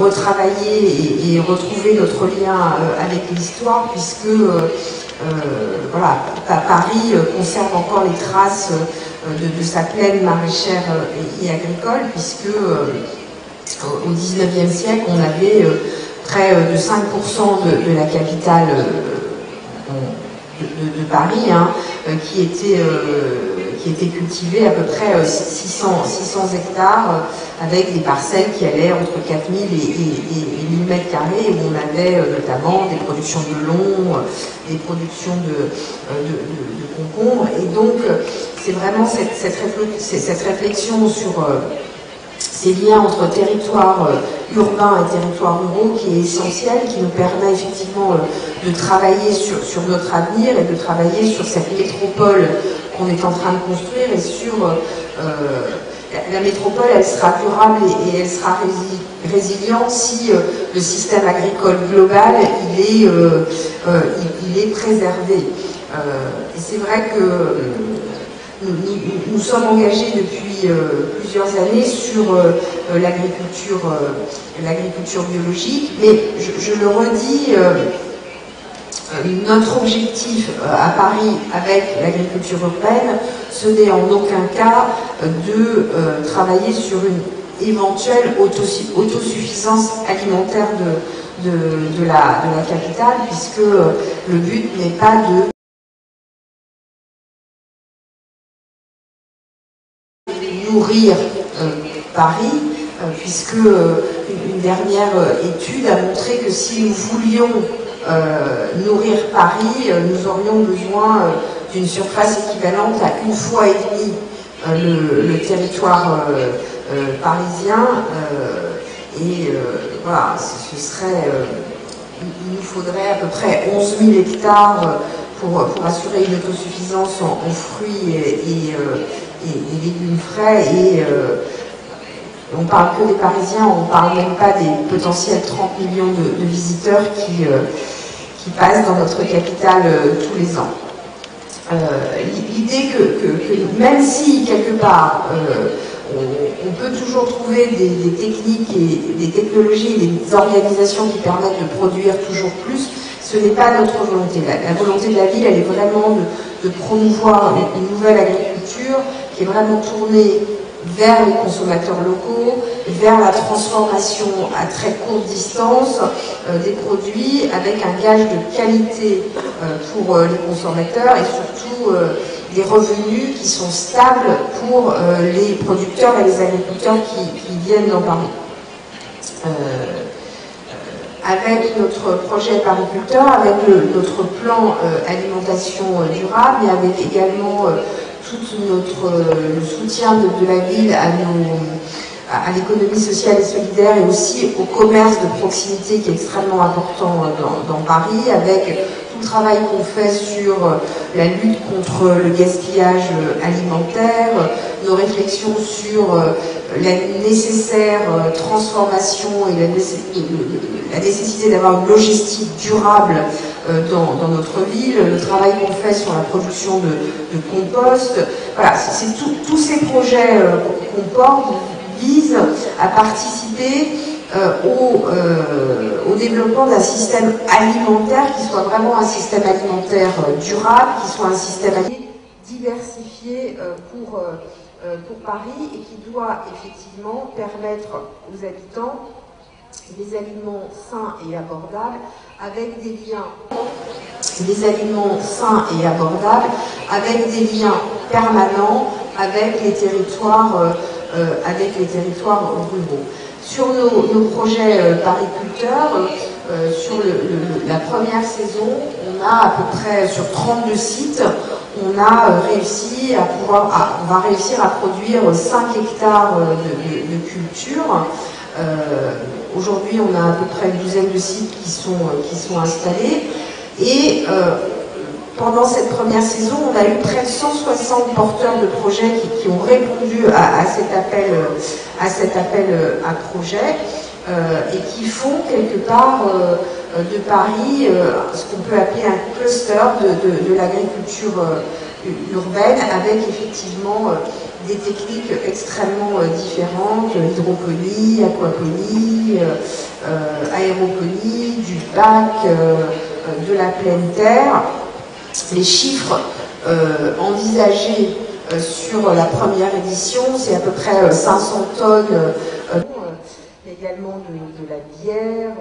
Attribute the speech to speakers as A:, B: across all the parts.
A: retravailler et retrouver notre lien avec l'histoire, puisque voilà, Paris conserve encore les traces de sa plaine maraîchère et agricole, puisque au XIXe siècle, on avait près de 5% de la capitale de Paris, hein, qui était cultivée à peu près 600 hectares, avec des parcelles qui allaient entre 4000 et 1000 mètres carrés, où on avait notamment des productions de melons, des productions de concombres. Et donc, c'est vraiment cette réflexion sur ces liens entre territoires urbains et territoires ruraux qui est essentielle, qui nous permet effectivement de travailler sur notre avenir et de travailler sur cette métropole qu'on est en train de construire, et sur la métropole, elle sera durable et elle sera résiliente si le système agricole global il est préservé. Et c'est vrai que nous sommes engagés depuis plusieurs années sur l'agriculture biologique, mais je le redis, notre objectif à Paris avec l'agriculture urbaine, ce n'est en aucun cas de travailler sur une éventuelle autosuffisance alimentaire de la capitale, puisque le but n'est pas de nourrir Paris, puisque une dernière étude a montré que si nous voulions nourrir Paris, nous aurions besoin d'une surface équivalente à 1,5 fois le territoire parisien, et voilà, ce serait, il nous faudrait à peu près 11 000 hectares pour assurer une autosuffisance en fruits et légumes frais, et on parle que des Parisiens, on ne parle même pas des potentiels 30 millions de visiteurs qui passent dans notre capitale tous les ans. L'idée que même si quelque part on peut toujours trouver des techniques et des technologies et des organisations qui permettent de produire toujours plus, ce n'est pas notre volonté. La volonté de la ville, elle est vraiment de promouvoir une nouvelle agriculture qui est vraiment tournée vers les consommateurs locaux, vers la transformation à très courte distance des produits, avec un gage de qualité pour les consommateurs, et surtout des revenus qui sont stables pour les producteurs et les agriculteurs qui viennent dans Paris. Avec notre projet pariculteur, avec notre plan alimentation durable, et avec également tout le soutien de la ville à l'économie sociale et solidaire, et aussi au commerce de proximité qui est extrêmement important dans Paris, avec tout le travail qu'on fait sur la lutte contre le gaspillage alimentaire, nos réflexions sur la nécessaire transformation et la nécessité d'avoir une logistique durable dans notre ville, le travail qu'on fait sur la production de compost. Voilà, c'est tous ces projets qu'on porte visent à participer au développement d'un système alimentaire qui soit vraiment un système alimentaire durable, qui soit un système alimentaire diversifié pour Paris, et qui doit effectivement permettre aux habitants des aliments sains et abordables, avec des liens permanents avec les territoires ruraux. Sur nos projets pariculteurs, sur la première saison, on a à peu près sur 32 sites, on va réussir à produire 5 hectares de culture. Aujourd'hui, on a à peu près une douzaine de sites qui sont installés, et pendant cette première saison, on a eu près de 160 porteurs de projets qui ont répondu à cet appel à projet, et qui font quelque part de Paris ce qu'on peut appeler un cluster de l'agriculture urbaine, avec effectivement des techniques extrêmement différentes, hydroponie, aquaponie, aéroponie, du bac, de la pleine terre. Les chiffres envisagés sur la première édition, c'est à peu près 500 tonnes, également de la bière,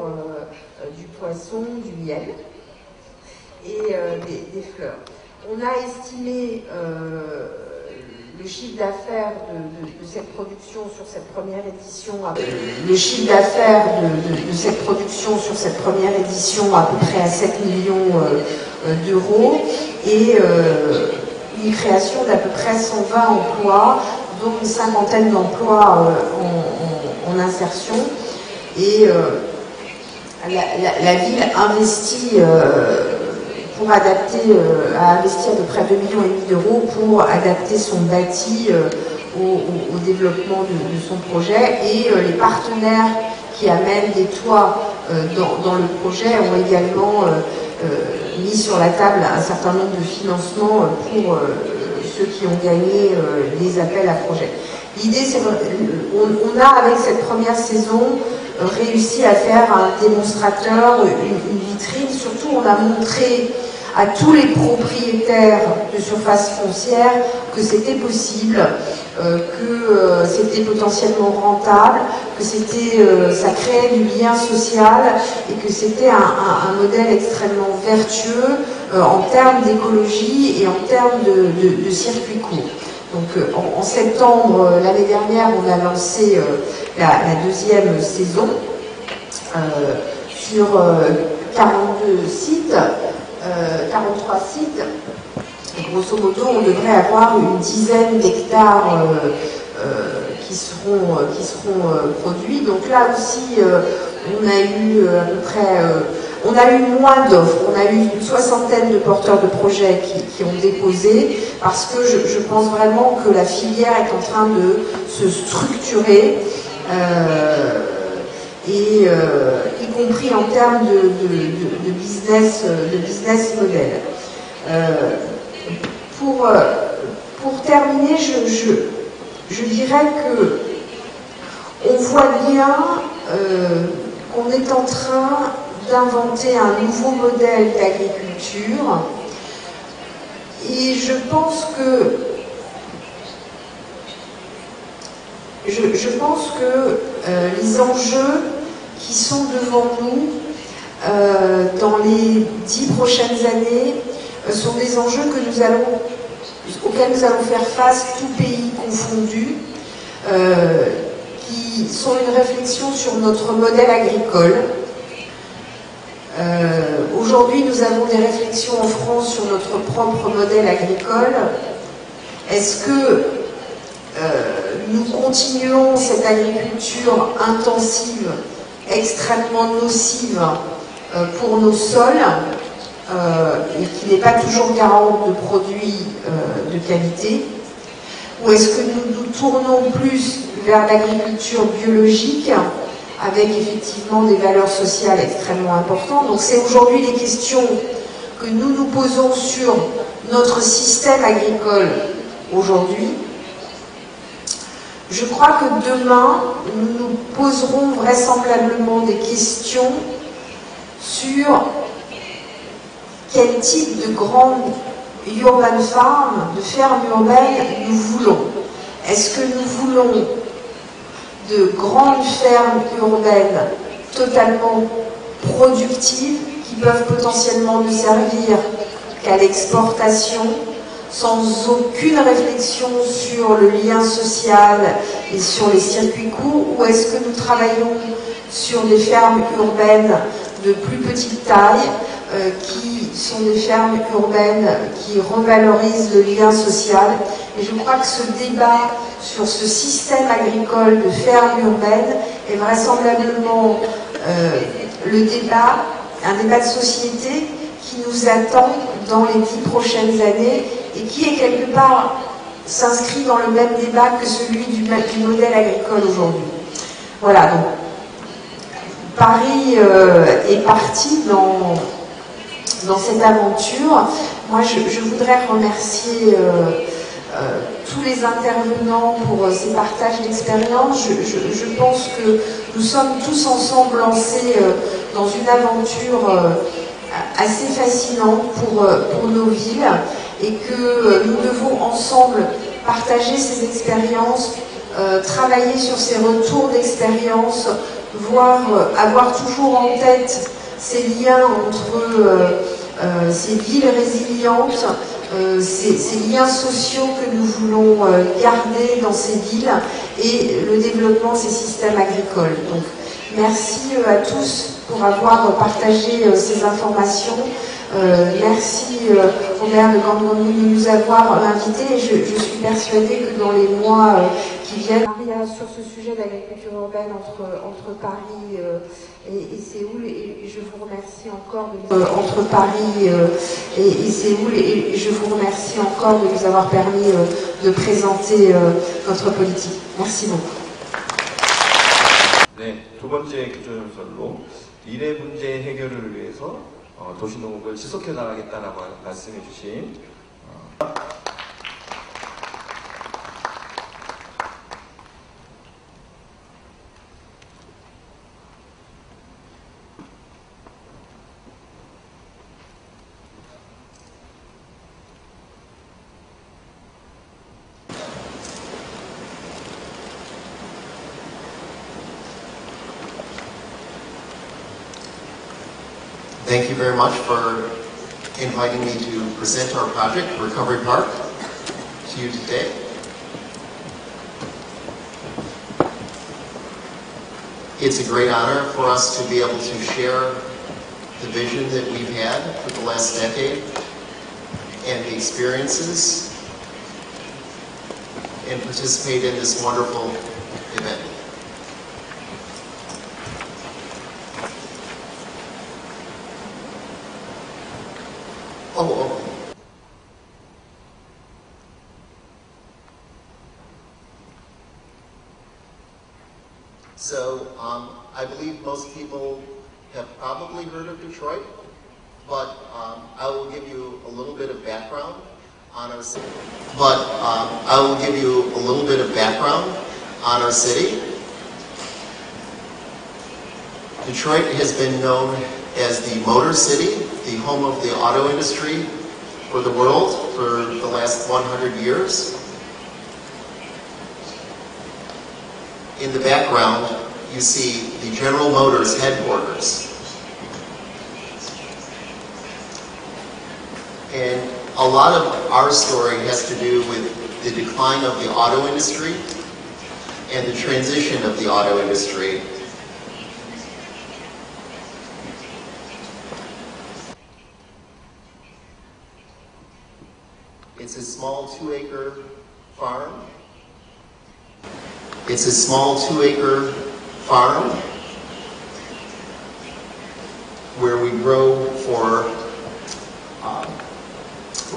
A: du poisson, du miel et des fleurs. On a estimé le chiffre d'affaires de cette production sur cette première édition, le chiffre d'affaires de cette production sur cette première édition à peu près à 7 millions d'euros et une création d'à peu près 120 emplois, dont une cinquantaine d'emplois en insertion. Et la ville investit pour adapter, a investi à peu près 2,5 millions d'euros pour adapter son bâti au développement de son projet. Et les partenaires qui amènent des toits dans le projet ont également mis sur la table un certain nombre de financements pour ceux qui ont gagné les appels à projets. L'idée, c'est on a avec cette première saison réussi à faire un démonstrateur, une vitrine. Surtout, on a montré à tous les propriétaires de surface foncière que c'était possible, que c'était potentiellement rentable, que ça créait du lien social et que c'était un modèle extrêmement vertueux en termes d'écologie et en termes de circuits courts. Donc en septembre l'année dernière, on a lancé la deuxième saison sur 42 sites, 43 sites. Et grosso modo, on devrait avoir une dizaine d'hectares qui seront produits. Donc là aussi, on a eu à peu près... on a eu moins d'offres, on a eu une soixantaine de porteurs de projets qui ont déposé, parce que je pense vraiment que la filière est en train de se structurer, y compris en termes de business model. Pour terminer, je dirais que on voit bien qu'on est en train d'inventer un nouveau modèle d'agriculture, et je pense que les enjeux qui sont devant nous dans les 10 prochaines années sont des enjeux auxquels nous allons faire face, tout pays confondu, qui sont une réflexion sur notre modèle agricole. Aujourd'hui, nous avons des réflexions en France sur notre propre modèle agricole. Est-ce que nous continuons cette agriculture intensive, extrêmement nocive pour nos sols, et qui n'est pas toujours garante de produits de qualité, ou est-ce que nous nous tournons plus vers l'agriculture biologique avec effectivement des valeurs sociales extrêmement importantes? Donc c'est aujourd'hui les questions que nous nous posons sur notre système agricole aujourd'hui. Je crois que demain, nous nous poserons vraisemblablement des questions sur quel type de grande urban farm, de ferme urbaine nous voulons. Est-ce que nous voulons de grandes fermes urbaines totalement productives qui peuvent potentiellement ne servir qu'à l'exportation, sans aucune réflexion sur le lien social et sur les circuits courts, ou est-ce que nous travaillons sur des fermes urbaines de plus petite taille, qui sont des fermes urbaines qui revalorisent le lien social? Et je crois que ce débat sur ce système agricole de fermes urbaines est vraisemblablement un débat de société qui nous attend dans les 10 prochaines années, et qui est quelque part s'inscrit dans le même débat que celui du modèle agricole aujourd'hui. Voilà, donc Paris est parti dans cette aventure. Moi, je voudrais remercier tous les intervenants pour ces partages d'expérience. Je pense que nous sommes tous ensemble lancés dans une aventure assez fascinante pour nos villes et que nous devons ensemble partager ces expériences, travailler sur ces retours d'expérience, avoir toujours en tête ces liens entre ces villes résilientes, ces liens sociaux que nous voulons garder dans ces villes et le développement de ces systèmes agricoles. Donc, merci à tous pour avoir partagé ces informations. Merci au maire de Gandourni de nous avoir invités et je suis persuadée que dans les mois qui viennent, sur ce sujet d'agriculture urbaine entre Paris et Séoul, et je vous remercie encore entre Paris et Séoul, et je vous remercie encore de nous avoir permis de présenter notre politique. Merci beaucoup.
B: 네, 두 번째 기조연설로 미래 문제 해결을 위해서 도시농업을 지속해 나가겠다라고 말씀해 주신
C: Thank you very much for inviting me to present our project, Recovery Park, to you today. It's a great honor for us to be able to share the vision that we've had for the last decade and the experiences and participate in this wonderful event. So, I believe most people have probably heard of Detroit, but I will give you a little bit of background on our city. Detroit has been known as the Motor City, the home of the auto industry for the world for the last 100 years. In the background, you see the General Motors headquarters. And a lot of our story has to do with the decline of the auto industry and the transition of the auto industry. It's a small 2-acre farm. Where we grow for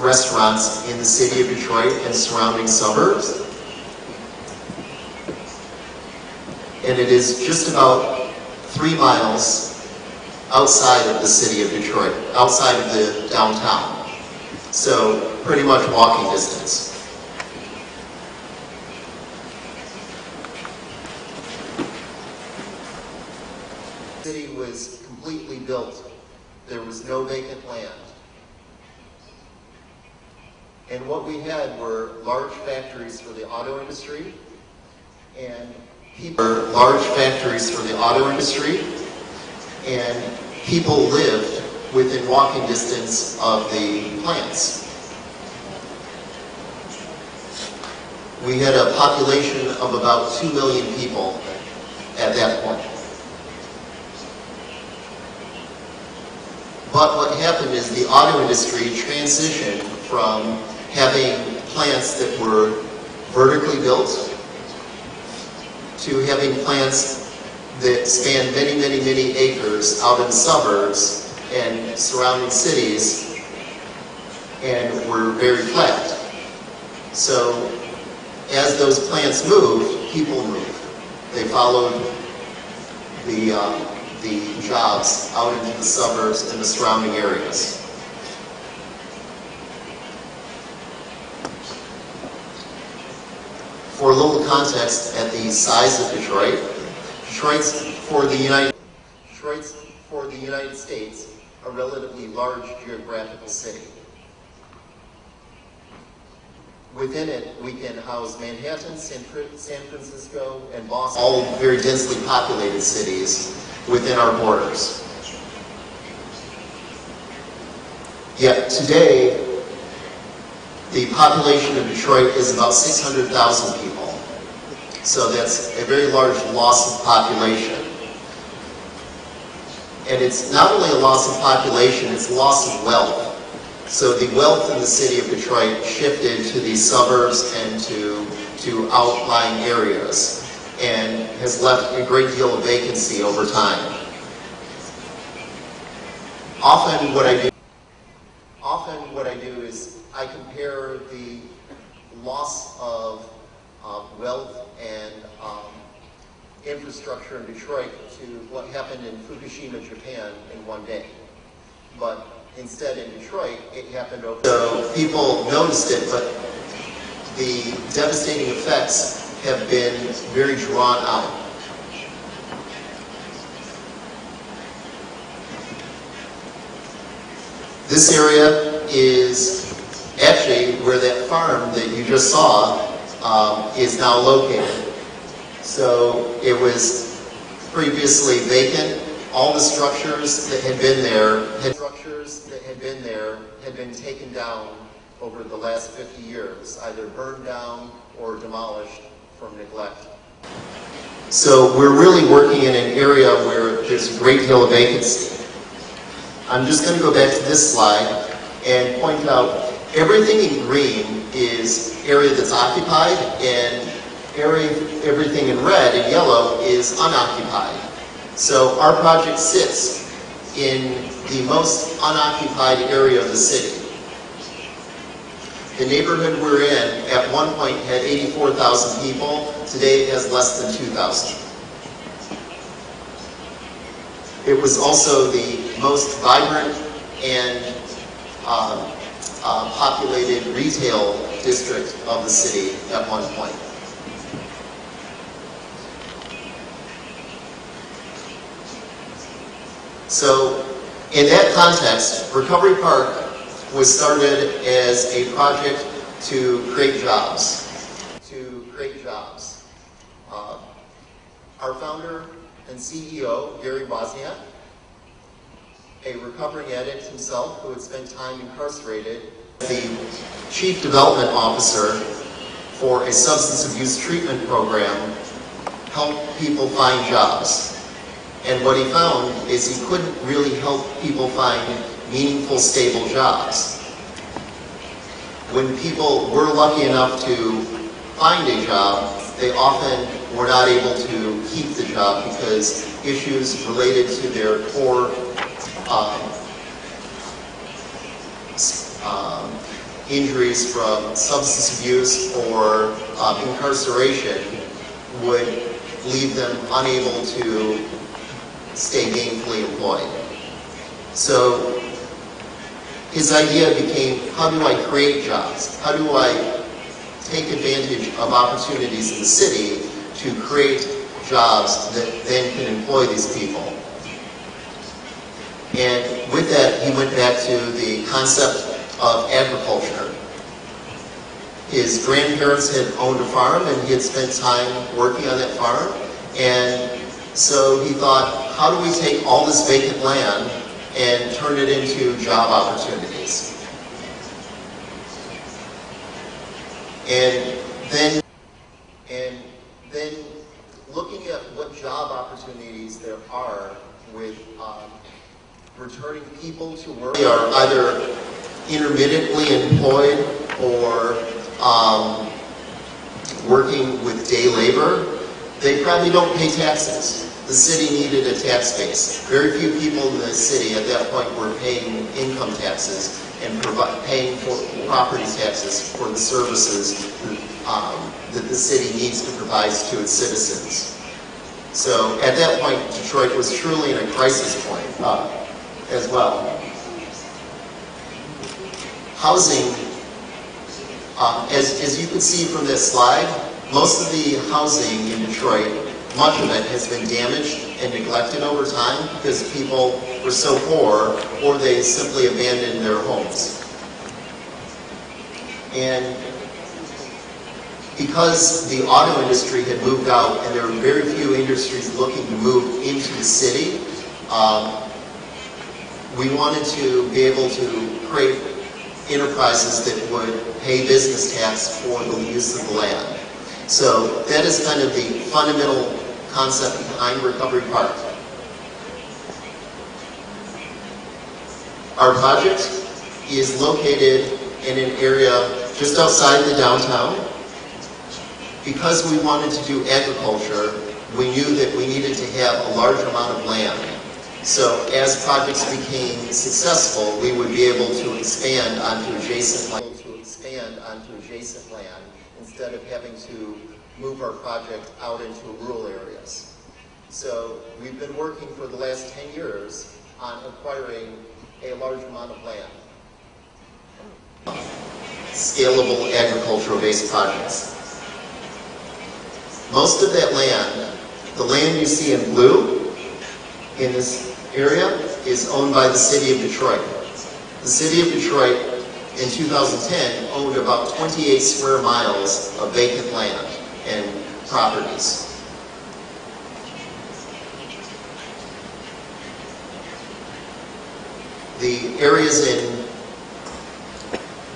C: restaurants in the city of Detroit and surrounding suburbs. And it is just about 3 miles outside of the city of Detroit, outside of the downtown. So pretty much walking distance. The city was completely built. There was no vacant land. And what we had were large factories for the auto industry and people lived within walking distance of the plants. We had a population of about 2 million people at that point. But what happened is the auto industry transitioned from having plants that were vertically built to having plants that span many, many, many acres out in the suburbs and surrounding cities and were very flat. So as those plants moved, people moved. They followed the jobs out into the suburbs and the surrounding areas. context at the size of Detroit. Detroit's for the United States, a relatively large geographical city. Within it, we can house Manhattan, San Francisco, and Boston, all very densely populated cities within our borders. Yet today, the population of Detroit is about 600,000 people. So that's a very large loss of population. And it's not only a loss of population, it's a loss of wealth. So the wealth in the city of Detroit shifted to the suburbs and to outlying areas, and has left a great deal of vacancy over time. Often what I do is I compare the loss of wealth and infrastructure in Detroit to what happened in Fukushima, Japan in one day. But instead in Detroit, it happened over. So people noticed it, but the devastating effects have been very drawn out. This area is actually where that farm that you just saw is now located. So it was previously vacant. All the structures that had been there had been taken down over the last 50 years, either burned down or demolished from neglect. So we're really working in an area where there's a great deal of vacancy. I'm just going to go back to this slide and point out everything in green is area that's occupied, and everything in red and yellow is unoccupied. So our project sits in the most unoccupied area of the city. The neighborhood we're in at one point had 84,000 people. Today it has less than 2,000. It was also the most vibrant and populated retail district of the city at one point. So in that context, Recovery Park was started as a project to create jobs. Our founder and CEO, Gary Wozniak, a recovering addict himself who had spent time incarcerated, the Chief Development Officer for a substance abuse treatment program, helped people find jobs. And what he found is he couldn't really help people find meaningful, stable jobs. When people were lucky enough to find a job, they often were not able to keep the job because issues related to their core injuries from substance abuse or incarceration would leave them unable to stay gainfully employed. So his idea became, how do I create jobs? How do I take advantage of opportunities in the city to create jobs that then can employ these people? And with that, he went back to the concept of agriculture. His grandparents had owned a farm, and he had spent time working on that farm. And so he thought, how do we take all this vacant land and turn it into job opportunities? And then looking at what job opportunities there are with returning people to work. They are either intermittently employed or working with day labor. They probably don't pay taxes. The city needed a tax base. Very few people in the city at that point were paying income taxes and paying for property taxes for the services that the city needs to provide to its citizens. So at that point, Detroit was truly in a crisis point as well. Housing, as you can see from this slide, Most of the housing in Detroit, much of it has been damaged and neglected over time because people were so poor or they simply abandoned their homes. And because the auto industry had moved out and there were very few industries looking to move into the city, we wanted to be able to create enterprises that would pay business tax for the use of the land. So that is kind of the fundamental concept behind Recovery Park. Our project is located in an area just outside the downtown. Because we wanted to do agriculture, we knew that we needed to have a large amount of land. So as projects became successful, we would be able to expand onto adjacent land, instead of having to move our project out into rural areas. So we've been working for the last 10 years on acquiring a large amount of land. Scalable agricultural-based projects. Most of that land, the land you see in blue in this area, is owned by the city of Detroit. The city of Detroit in 2010 owned about 28 square miles of vacant land and properties. The areas in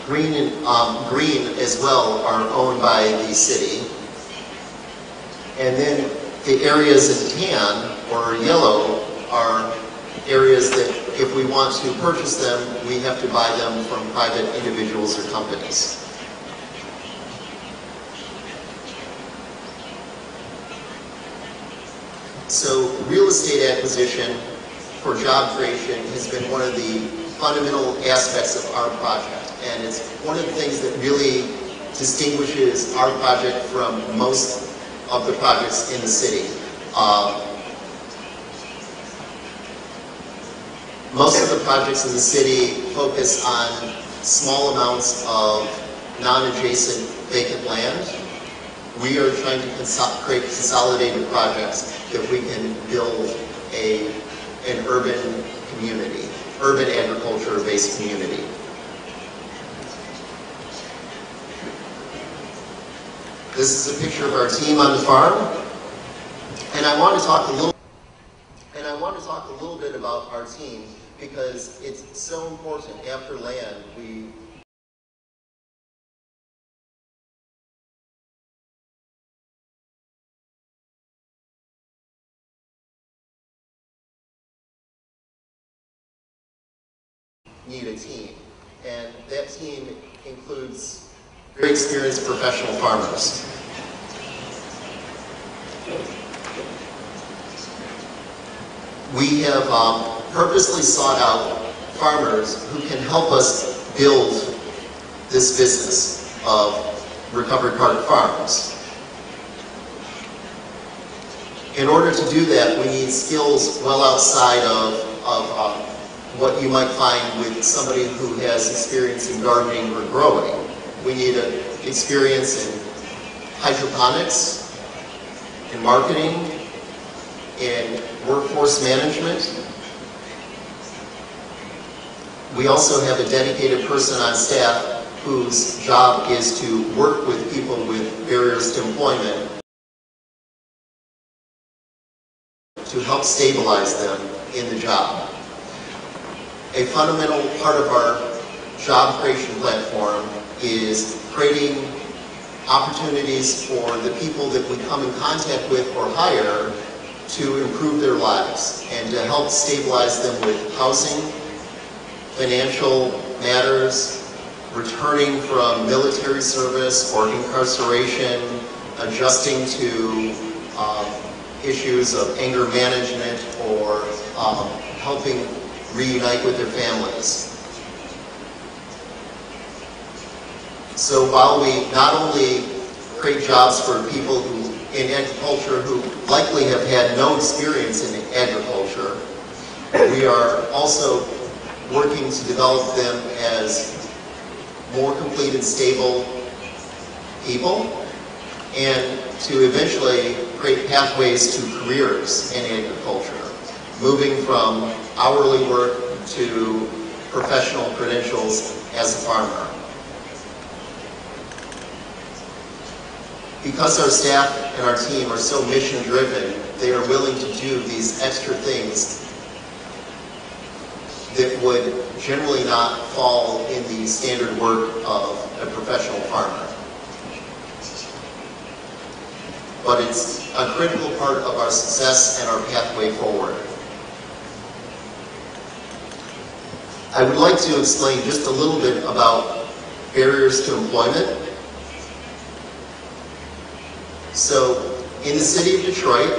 C: green as well are owned by the city. And then the areas in tan or yellow are areas that if we want to purchase them, we have to buy them from private individuals or companies. So real estate acquisition for job creation has been one of the fundamental aspects of our project. And it's one of the things that really distinguishes our project from most of the projects in the city. Most of the projects in the city focus on small amounts of non-adjacent vacant land. We are trying to create consolidated projects that we can build an urban community, urban agriculture-based community. This is a picture of our team on the farm, and I want to talk a little bit about our team because it's so important. After land, we need a team, and that team includes very experienced professional farmers. We have purposely sought out farmers who can help us build this business of Recovery Park Farms. In order to do that, we need skills well outside of what you might find with somebody who has experience in gardening or growing. We need experience in hydroponics, in marketing, in workforce management. We also have a dedicated person on staff whose job is to work with people with barriers to employment to help stabilize them in the job. A fundamental part of our job creation platform is creating opportunities for the people that we come in contact with or hire to improve their lives and to help stabilize them with housing, financial matters, returning from military service or incarceration, adjusting to issues of anger management or helping reunite with their families. So while we not only create jobs for people who in agriculture who likely have had no experience in agriculture, we are also working to develop them as more complete and stable people and to eventually create pathways to careers in agriculture, moving from hourly work to professional credentials as a farmer. Because our staff and our team are so mission-driven, they are willing to do these extra things that would generally not fall in the standard work of a professional farmer. But it's a critical part of our success and our pathway forward. I would like to explain just a little bit about barriers to employment. So, in the city of Detroit,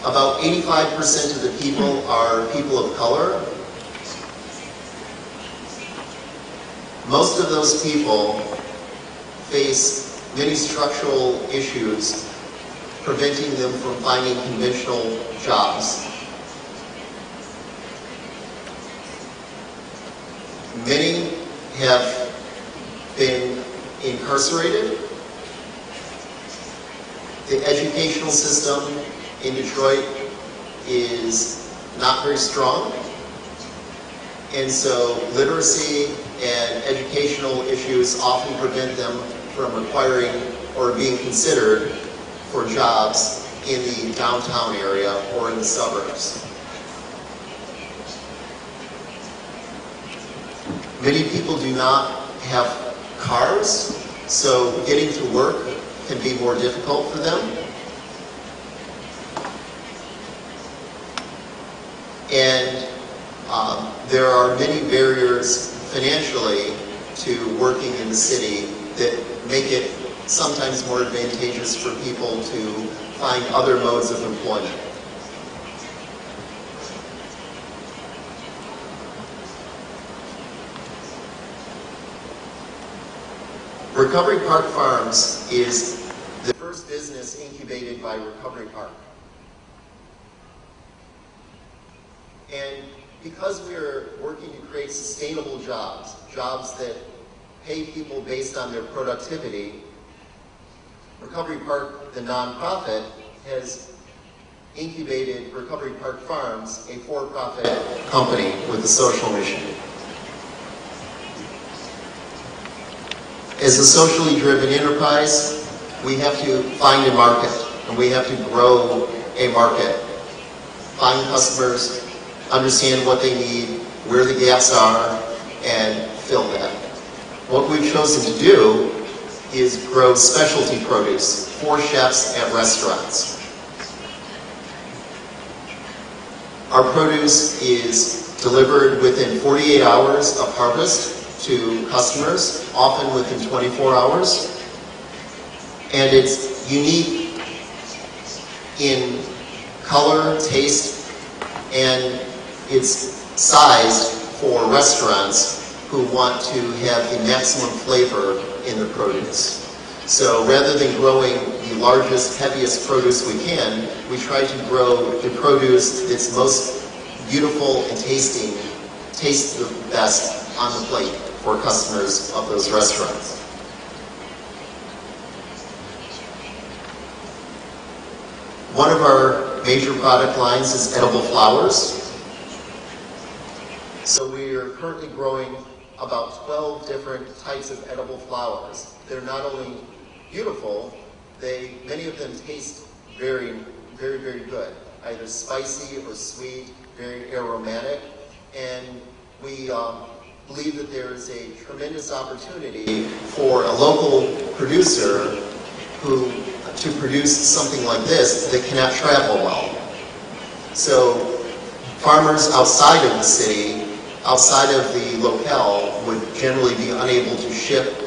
C: about 85% of the people are people of color. Most of those people face many structural issues preventing them from finding conventional jobs. Many have been incarcerated. The educational system in Detroit is not very strong, and so literacy and educational issues often prevent them from acquiring or being considered for jobs in the downtown area or in the suburbs. Many people do not have cars, so getting to work can be more difficult for them. And there are many barriers financially to working in the city that make it sometimes more advantageous for people to find other modes of employment. Recovery Park Farms is the first business incubated by Recovery Park. And because we are working to create sustainable jobs, jobs that pay people based on their productivity, Recovery Park, the nonprofit, has incubated Recovery Park Farms, a for-profit company with a social mission. As a socially driven enterprise, we have to find a market, and we have to grow a market, find customers, understand what they need, where the gaps are, and fill that. What we've chosen to do is grow specialty produce for chefs at restaurants. Our produce is delivered within 48 hours of harvest to customers, often within 24 hours. And it's unique in color, taste, and it's sized for restaurants who want to have the maximum flavor in the produce. So rather than growing the largest, heaviest produce we can, we try to grow the produce that's most beautiful and tastes the best on the plate for customers of those restaurants. One of our major product lines is edible flowers. So we are currently growing about 12 different types of edible flowers. They're not only beautiful, many of them taste very, very, very good, either spicy or sweet, very aromatic, and we believe that there is a tremendous opportunity for a local producer to produce something like this that cannot travel well. So farmers outside of the city, outside of the locale, would generally be unable to ship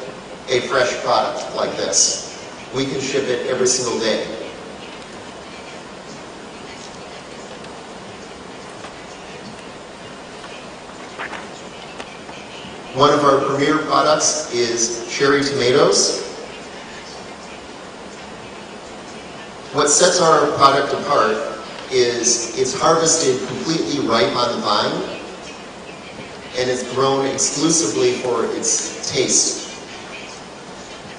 C: a fresh product like this. We can ship it every single day. One of our premier products is cherry tomatoes. What sets our product apart is it's harvested completely ripe on the vine, and it's grown exclusively for its taste.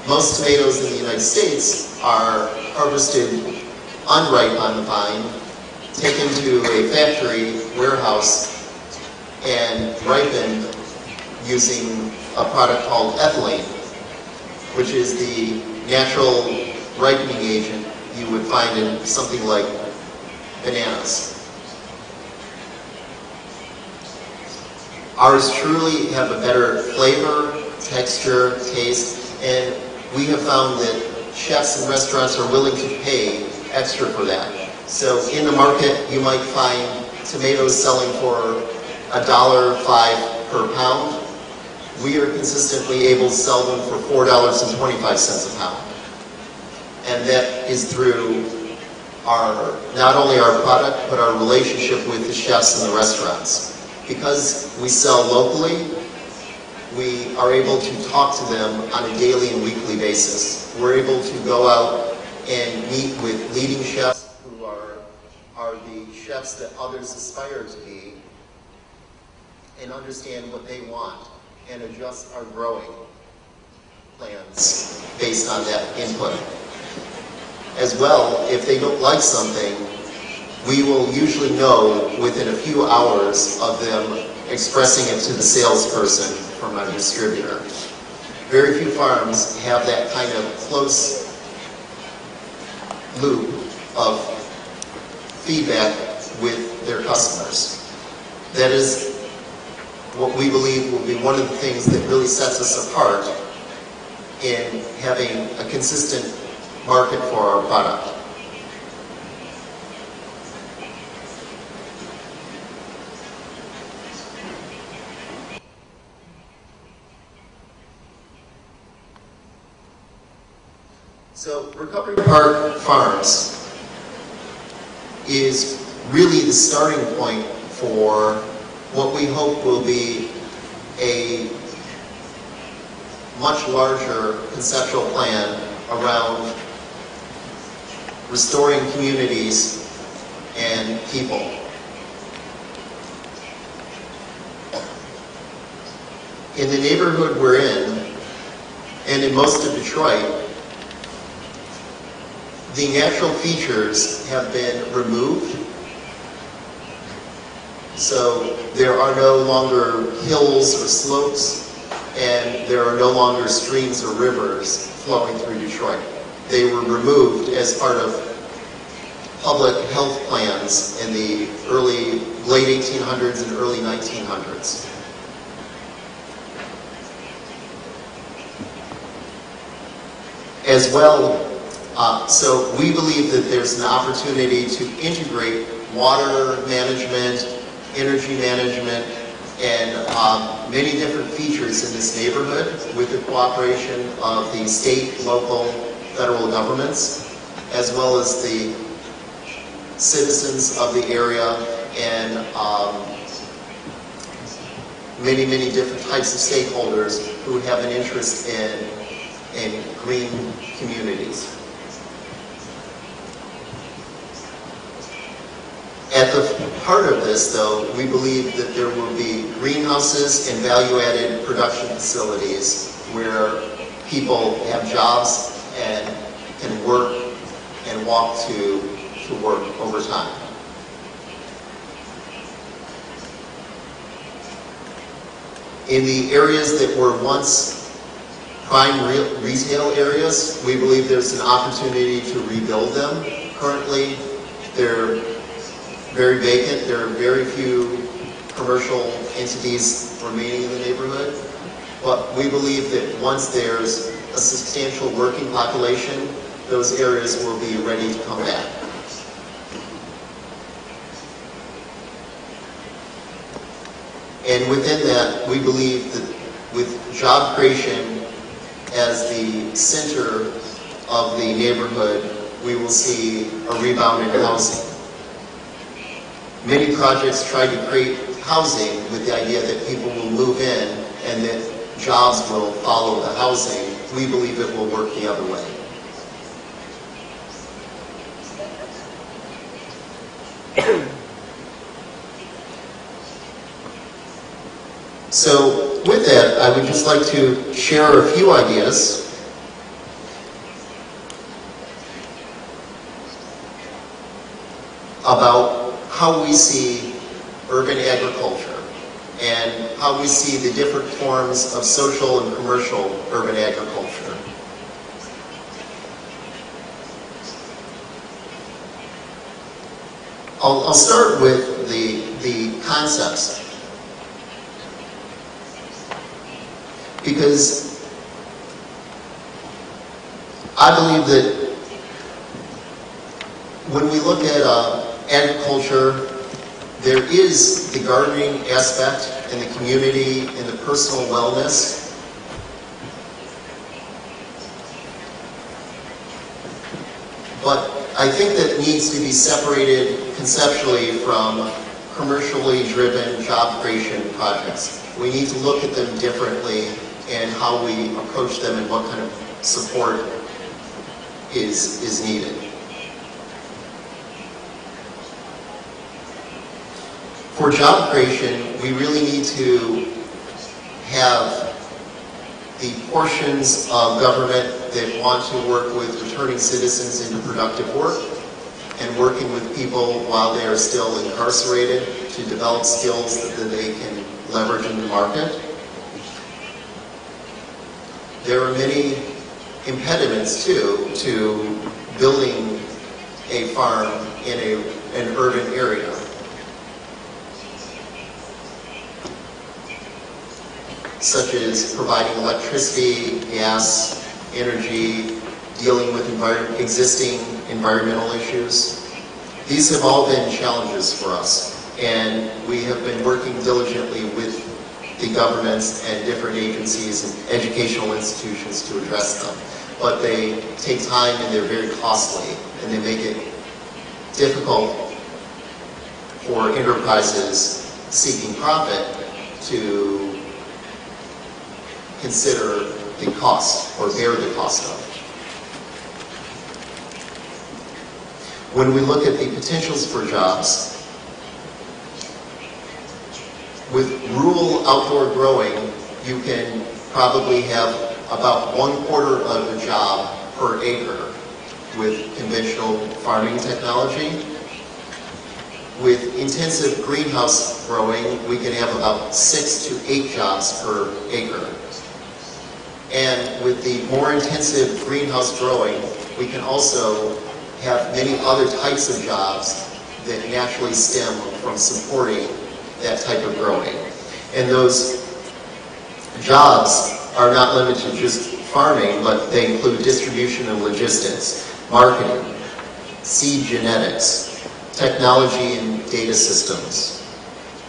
C: most tomatoes in the United States are harvested unripe on the vine, taken to a factory warehouse, and ripened using a product called ethylene, which is the natural ripening agent you would find in something like bananas. Ours truly have a better flavor, texture, taste, and we have found that chefs and restaurants are willing to pay extra for that. So in the market, you might find tomatoes selling for $1.05 per pound. We are consistently able to sell them for $4.25 a pound. And that is through not only our product, but our relationship with the chefs and the restaurants. Because we sell locally, we are able to talk to them on a daily and weekly basis. We're able to go out and meet with leading chefs who are the chefs that others aspire to be, and understand what they want and adjust our growing plans based on that input. As well, if they don't like something, we will usually know within a few hours of them expressing it to the salesperson from our distributor. Very few farms have that kind of close loop of feedback with their customers. That is what we believe will be one of the things that really sets us apart in having a consistent market for our product. So Recovery Park Farms is really the starting point for what we hope will be a much larger conceptual plan around restoring communities and people. In the neighborhood we're in, and in most of Detroit, the natural features have been removed. So there are no longer hills or slopes, and there are no longer streams or rivers flowing through Detroit. They were removed as part of public health plans in the late 1800s and early 1900s. As well, so we believe that there's an opportunity to integrate water management, energy management, and many different features in this neighborhood with the cooperation of the state, local, federal governments, as well as the citizens of the area and many, many different types of stakeholders who have an interest in green communities. At the heart of this, though, we believe that there will be greenhouses and value-added production facilities where people have jobs and can work and walk to work over time. In the areas that were once prime retail areas, we believe there's an opportunity to rebuild them. Currently, they're very vacant. There are very few commercial entities remaining in the neighborhood. But we believe that once there's a substantial working population, those areas will be ready to come back. And within that, we believe that with job creation as the center of the neighborhood, we will see a rebound in housing. Many projects try to create housing with the idea that people will move in and that jobs will follow the housing. We believe it will work the other way. So with that, I would just like to share a few ideas about how we see urban agriculture and how we see the different forms of social and commercial urban agriculture. I'll start with the concepts, because I believe that when we look at agriculture, there is the gardening aspect and the community and the personal wellness. But I think that needs to be separated conceptually from commercially driven job creation projects. We need to look at them differently and how we approach them and what kind of support is needed. For job creation, we really need to have the portions of government that want to work with returning citizens into productive work and working with people while they are still incarcerated to develop skills that they can leverage in the market. There are many impediments too to building a farm in an urban area. Such as providing electricity, gas, energy, dealing with existing environmental issues. These have all been challenges for us, and we have been working diligently with the governments and different agencies and educational institutions to address them. But they take time and they're very costly, and they make it difficult for enterprises seeking profit to consider the cost or bear the cost of. When we look at the potentials for jobs, with rural outdoor growing, you can probably have about 1/4 of a job per acre with conventional farming technology. With intensive greenhouse growing, we can have about 6 to 8 jobs per acre. And with the more intensive greenhouse growing, we can also have many other types of jobs that naturally stem from supporting that type of growing. And those jobs are not limited to just farming, but they include distribution and logistics, marketing, seed genetics, technology and data systems.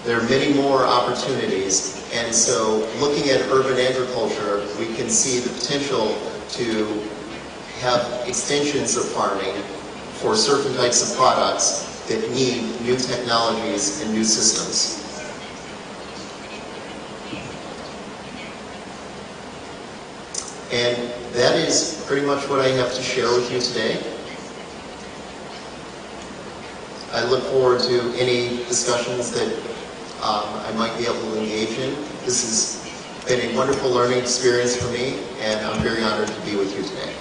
C: There are many more opportunities. And so looking at urban agriculture, we can see the potential to have extensions of farming for certain types of products that need new technologies and new systems. And that is pretty much what I have to share with you today. I look forward to any discussions that I might be able to engage in. This has been a wonderful learning experience for me, and I'm very honored to be with you today.